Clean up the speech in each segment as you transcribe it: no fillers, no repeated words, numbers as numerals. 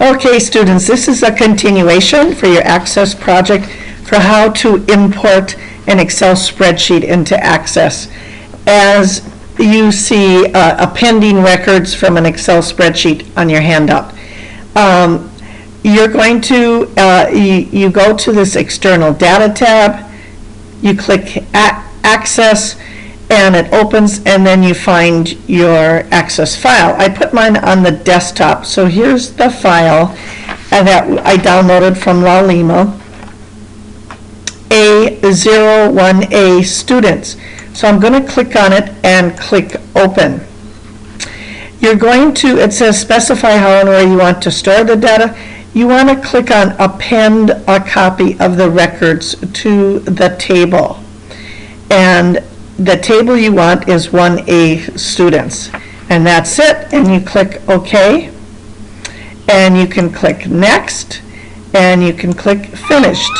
Okay, students, this is a continuation for your Access project for how to import an Excel spreadsheet into Access. As you see appending records from an Excel spreadsheet on your handout. You're going to, you go to this external data tab, you click Access, and it opens, and then you find your Access file. I put mine on the desktop, so here's the file that I downloaded from La Lima, A01A students. So I'm going to click on it and click Open. You're going to, it says specify how and where you want to store the data. You want to click on Append a copy of the records to the table. And the table you want is 1A students. And that's it. And you click OK. And you can click Next. And you can click Finished.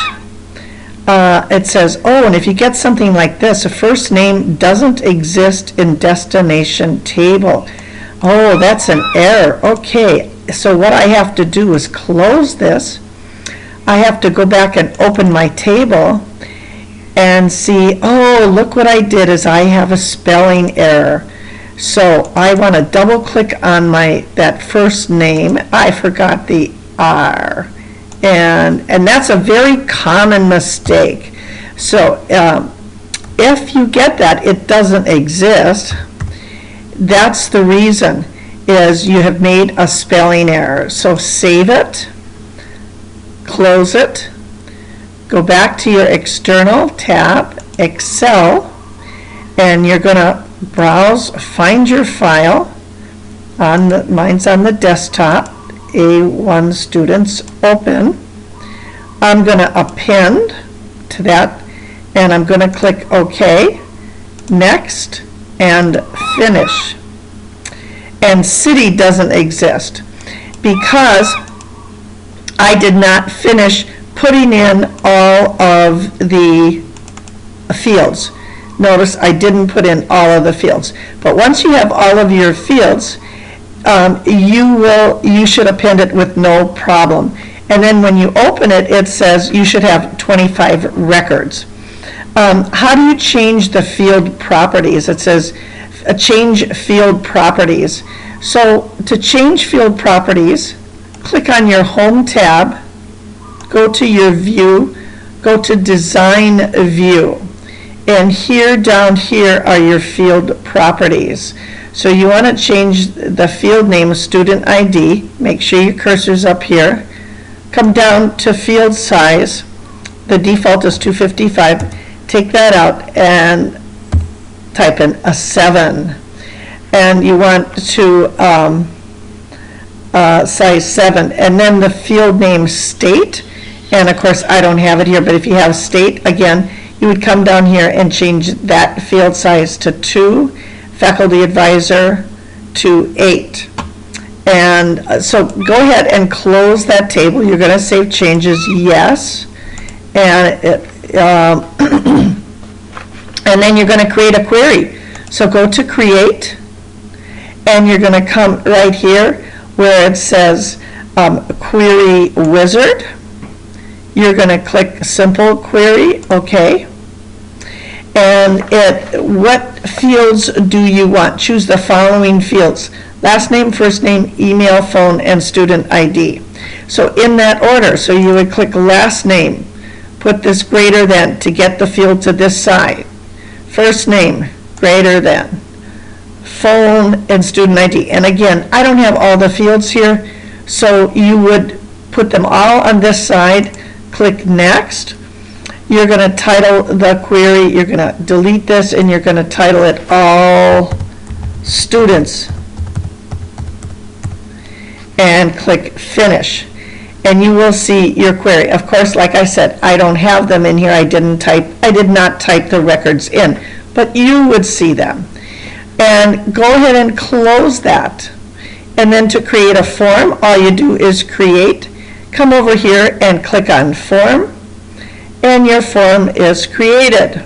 It says, oh, and if you get something like this, a first name doesn't exist in destination table. Oh, that's an error. Okay, so what I have to do is close this. I have to go back and open my table and see, oh, look what I did is I have a spelling error. So I want to double click on that first name. I forgot the R. And that's a very common mistake. So if you get that, it doesn't exist. That's the reason, is you have made a spelling error. So save it, close it, go back to your external tab, Excel, and you're going to browse, find your file. Mine's on the desktop, A1 students, open. I'm going to append to that, and I'm going to click OK, Next, and Finish. And city doesn't exist because I did not finish putting in all of the fields. Notice I didn't put in all of the fields. But once you have all of your fields, you should append it with no problem. And then when you open it, it says you should have 25 records. How do you change the field properties? It says change field properties. So to change field properties, click on your Home tab, go to your View, go to Design View. And here, down here, are your field properties. So you want to change the field name, student ID. Make sure your cursor's up here. Come down to field size. The default is 255. Take that out and type in a 7. And you want to size 7. And then the field name state. And of course, I don't have it here, but if you have state, again, you would come down here and change that field size to 2, faculty advisor to 8. And so go ahead and close that table. You're going to save changes, yes. And and then you're going to create a query. So go to Create, and you're going to come right here where it says Query Wizard. You're going to click Simple Query, OK. And what fields do you want? Choose the following fields: last name, first name, email, phone, and student ID. So in that order, so you would click last name, put this greater than to get the field to this side. First name, greater than. Phone and student ID. And again, I don't have all the fields here, so you would put them all on this side, click Next. You're going to title the query, you're going to delete this, and you're going to title it All Students. And click Finish. And you will see your query. Of course, like I said, I don't have them in here. I did not type the records in, but you would see them. And go ahead and close that. And then to create a form, all you do is create. Come over here and click on Form, and your form is created.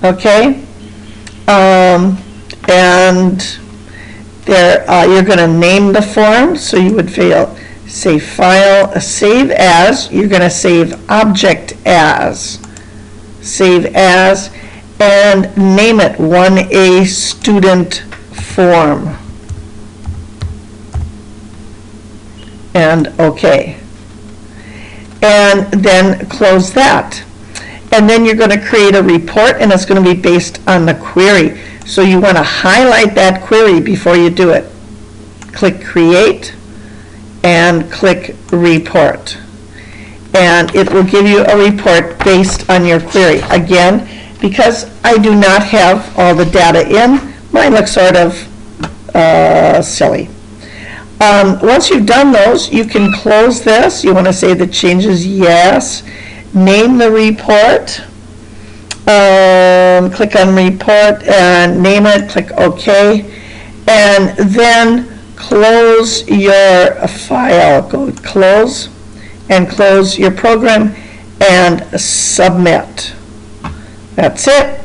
Okay? And there, you're going to name the form, so you would Say File, Save As. You're going to save Object As. Save As, and name it 1A Student Form. And OK. And then close that. And then you're going to create a report, and it's going to be based on the query. So you want to highlight that query before you do it. Click Create and click Report. And it will give you a report based on your query. Again, because I do not have all the data in, mine looks sort of silly. Once you've done those, you can close this. You want to say the changes yes. Name the report. Click on Report and name it. Click OK. And then close your file. Go Close and close your program and submit. That's it.